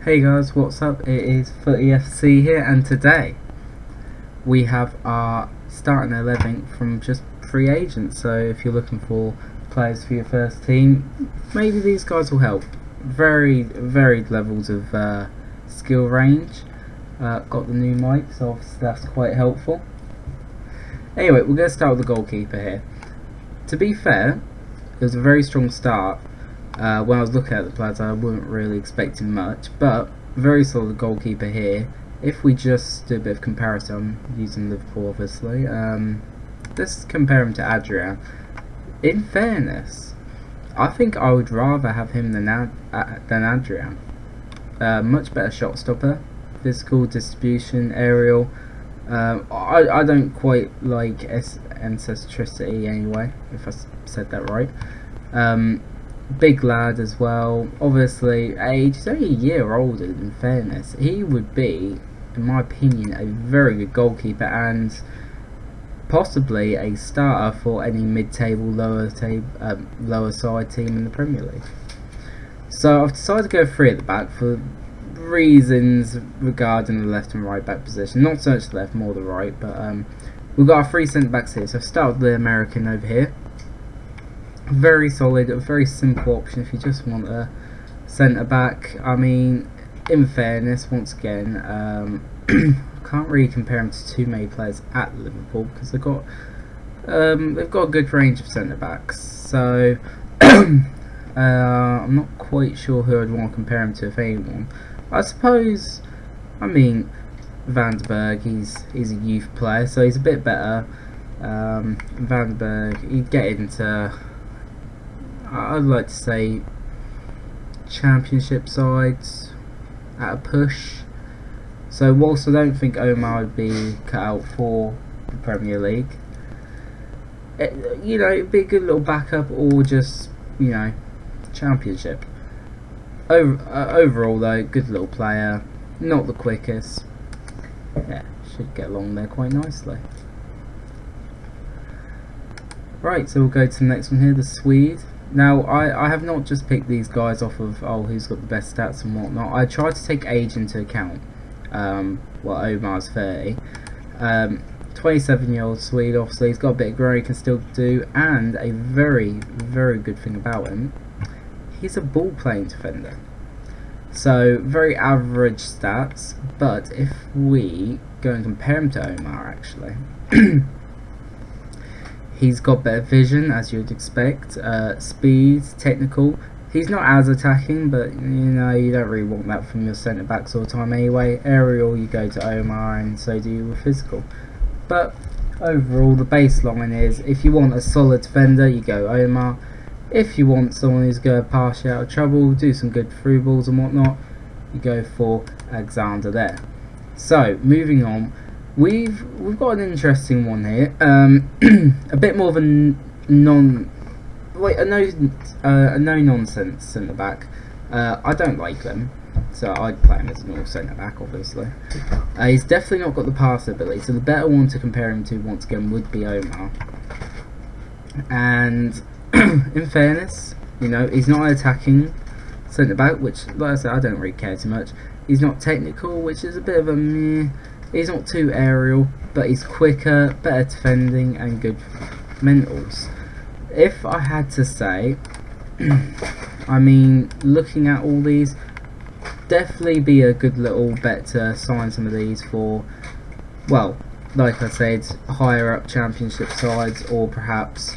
Hey guys, what's up? It is Footy FC here, and today we have our starting 11 from just free agents. So if you're looking for players for your first team, maybe these guys will help. Very varied levels of skill range. Got the new mic, so obviously that's quite helpful. Anyway, we're going to start with the goalkeeper here. To be fair, it was a very strong start. When I was looking at the players, I wasn't really expecting much, but very solid goalkeeper here. If we just do a bit of comparison, I'm using Liverpool obviously, let's compare him to Adrian. In fairness, I think I would rather have him than Adrian. Much better shot stopper, physical, distribution, aerial. I don't quite like Ancestricity anyway, if I said that right. Big lad as well. Obviously, age is only a year older. In fairness, he would be, in my opinion, a very good goalkeeper and possibly a starter for any mid-table, lower side team in the Premier League. So I've decided to go three at the back for reasons regarding the left and right back position. Not so much the left, more the right. But we've got our three centre backs here. So I've started with the American over here. Very solid, a very simple option if you just want a centre back. I mean, in fairness, once again, can't really compare him to too many players at Liverpool because they've got a good range of centre backs. So I'm not quite sure who I'd want to compare him to, if anyone. I suppose, I mean, Van den Berg. He's a youth player, so he's a bit better. Van den Berg, he'd get into, I'd like to say, championship sides at a push. So whilst I don't think Omar would be cut out for the Premier League, it'd be a good little backup, or just, championship. Overall though, good little player, not the quickest. Yeah, should get along there quite nicely. Right, so we'll go to the next one here, the Swede. Now, I have not just picked these guys off of, who's got the best stats and whatnot. I tried to take age into account. Omar's 30. 27-year-old Swede, obviously, he's got a bit of growing he can still do, and a very, very good thing about him, he's a ball-playing defender. So, very average stats, but if we go and compare him to Omar, actually, he's got better vision, as you'd expect, speed, technical. He's not as attacking, but you don't really want that from your centre backs all the time anyway. Aerial, you go to Omar, and so do you with physical. But overall, the baseline is, if you want a solid defender, you go Omar. If you want someone who's going to pass you out of trouble, do some good through balls and whatnot, you go for Alexander there. So moving on. We've got an interesting one here. A bit more of a no nonsense centre back. I don't like them, so I'd play him as a normal centre back, obviously. He's definitely not got the pass ability, so the better one to compare him to once again would be Omar. And in fairness, he's not an attacking centre back, which, like I said, I don't really care too much. He's not technical, which is a bit of a meh. He's not too aerial, but he's quicker, better defending, and good mentals. If I had to say, I mean, looking at all these, definitely be a good little bet to sign some of these for, well, like I said, higher up championship sides, or perhaps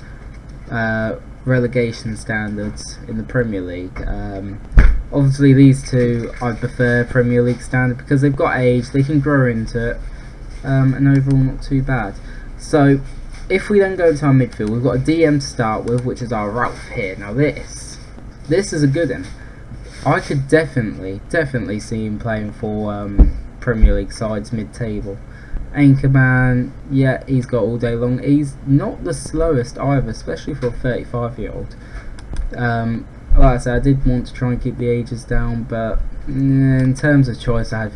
relegation standards in the Premier League. Obviously these two I prefer Premier League standard because they've got age, they can grow into it, and overall not too bad. So if we then go into our midfield, we've got a DM to start with, which is our Ralph here. Now this is a good one. I could definitely see him playing for Premier League sides mid-table. Anchorman, yeah, he's got all day long. He's not the slowest either, especially for a 35-year-old. Like I said, I did want to try and keep the ages down, but in terms of choice I had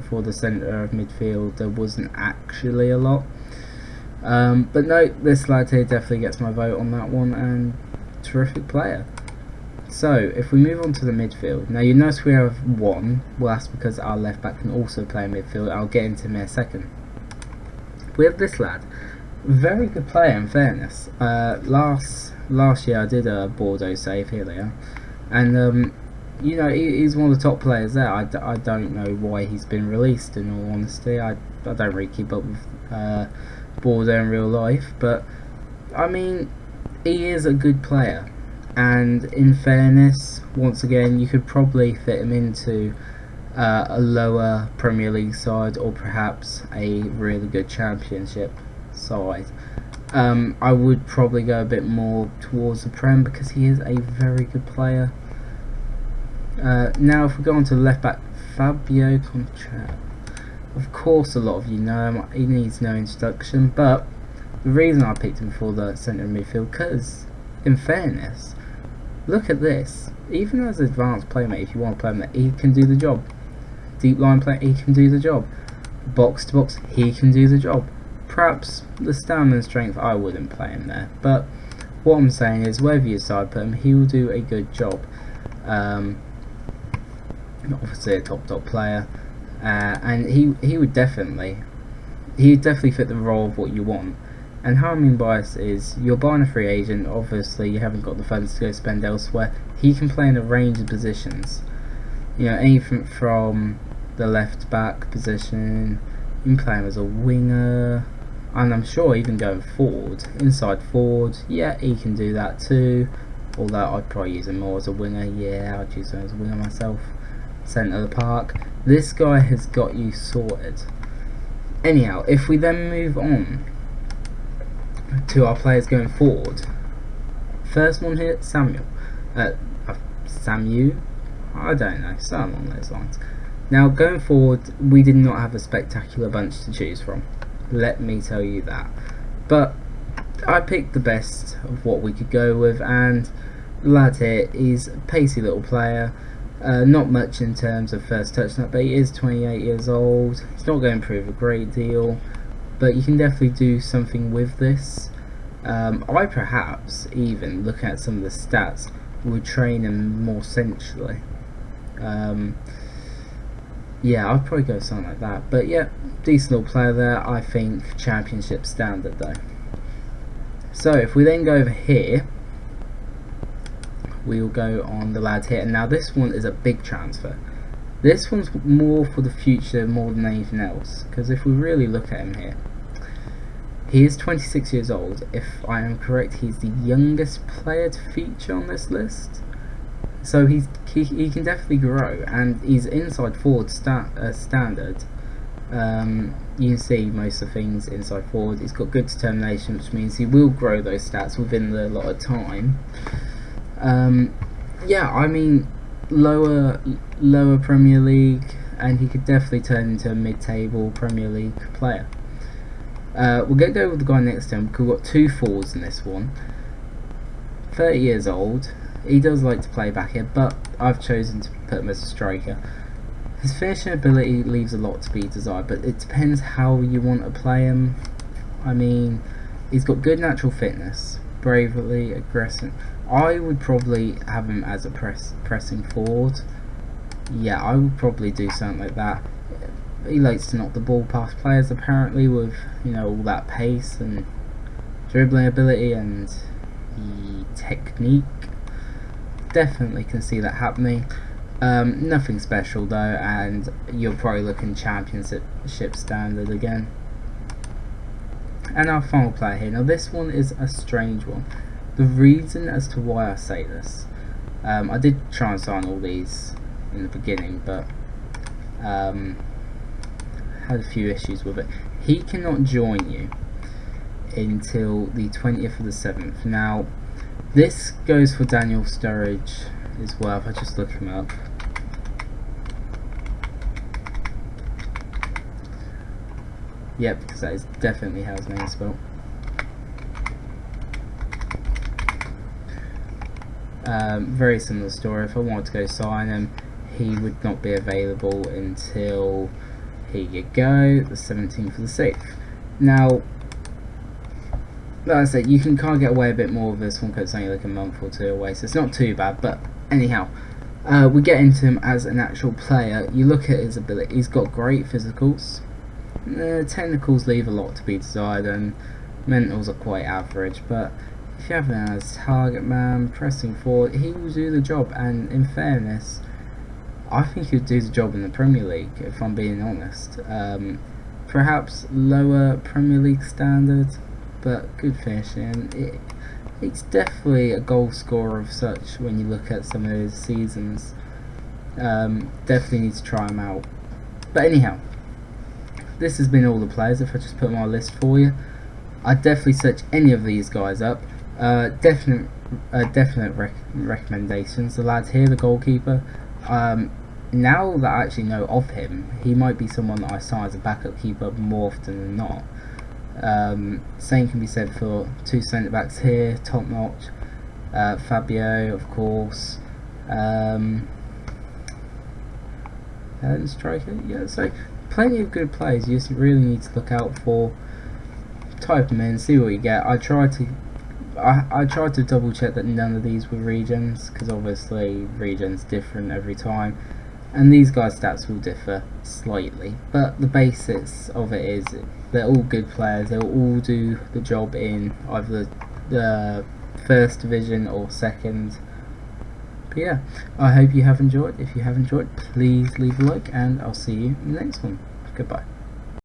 for the centre of midfield, there wasn't actually a lot. But no, this lad here definitely gets my vote on that one, and terrific player. So if we move on to the midfield, now you notice we have one. Well, that's because our left back can also play midfield. I'll get into him in a second. We have this lad, very good player in fairness. Last year I did a Bordeaux save. Here they are, and you know, he's one of the top players there. I don't know why he's been released. In all honesty, I don't really keep up with Bordeaux in real life, but I mean, he is a good player. And in fairness, once again, you could probably fit him into a lower Premier League side, or perhaps a really good Championship side. I would probably go a bit more towards the Prem because he is a very good player. Now, if we go on to left back, Fabio Contrao. Of course, a lot of you know him. He needs no introduction, but the reason I picked him for the centre midfield, because in fairness, look at this. Even as an advanced playmate, if you want to play him there, he can do the job. Deep line play, he can do the job. Box to box, he can do the job. Perhaps the stamina and strength, I wouldn't play him there. But what I'm saying is, wherever you side put him, he will do a good job. Obviously a top player, and he would definitely fit the role of what you want. And how I mean by this is, you're buying a free agent, obviously you haven't got the funds to go spend elsewhere. He can play in a range of positions, you know, anything from the left back position, you can play him as a winger, and I'm sure even going forward, inside forward, yeah, he can do that too, although I'd probably use him more as a winger. Yeah, I'd use him as a winger myself. Centre of the park, this guy has got you sorted. Anyhow, if we then move on to our players going forward, first one here, Samuel, I don't know, something along those lines. Now going forward, we did not have a spectacular bunch to choose from, let me tell you that, but I picked the best of what we could go with, and the lad here is a pacey little player. Not much in terms of first touchdown, but he is 28 years old. He's not going to improve a great deal, but you can definitely do something with this. I perhaps even, looking at some of the stats, would train him more centrally. Yeah, I'd probably go something like that. But yeah, decent little player there. I think Championship standard though. So if we then go over here, we'll go on the lad here. And now this one is a big transfer. This one's more for the future more than anything else, because if we really look at him here, he is 26 years old. If I am correct, he's the youngest player to feature on this list. So he can definitely grow, and he's inside forward standard. You can see most of the things inside forward. He's got good determination, which means he will grow those stats within the lot of time. Yeah, I mean, lower Premier League, and he could definitely turn into a mid-table Premier League player. We're going to go with the guy next to him, because we've got two forwards in this one. 30 years old. He does like to play back here, but I've chosen to put him as a striker. His finishing ability leaves a lot to be desired, but it depends how you want to play him. I mean, he's got good natural fitness, bravery, aggressive. I would probably have him as a pressing forward. Yeah, I would probably do something like that. He likes to knock the ball past players apparently, with, you know, all that pace and dribbling ability and technique. Definitely can see that happening. Nothing special though, and you're probably looking Championship standard again. And our final player here. Now this one is a strange one. The reason as to why I say this, I did try and sign all these in the beginning, but had a few issues with it. He cannot join you until the 20th of the 7th. Now this goes for Daniel Sturridge as well, if I just look him up. Yep, because that is definitely how his name is spelled. Very similar story. If I wanted to go sign him, he would not be available until, here you go, the 17th of the 6th. Now, like I said, you can kind of get away a bit more with this one because it's only like a month or two away, so it's not too bad, but Anyhow, we get into him as an actual player. You look at his ability, he's got great physicals. Technicals leave a lot to be desired, and mentals are quite average, but if you have him as target man, pressing forward, he will do the job. And in fairness, I think he'll do the job in the Premier League, if I'm being honest. Perhaps lower Premier League standards, but good finishing. He's definitely a goal scorer of such when you look at some of his seasons. Definitely need to try him out. But anyhow, this has been all the players. If I just put my list for you, I'd definitely search any of these guys up. Definite recommendations. The lad here, the goalkeeper. Now that I actually know of him, he might be someone that I sign as a backup keeper more often than not. Same can be said for two centre backs here, top notch. Fabio, of course. And striker, yeah. So plenty of good players. You just really need to look out for. Type them in, see what you get. I tried to double check that none of these were regions, because obviously regions different every time, and these guys' stats will differ slightly, but the basics of it is they're all good players. They'll all do the job in either the first division or second. But yeah, I hope you have enjoyed. If you have enjoyed, please leave a like, and I'll see you in the next one. Goodbye.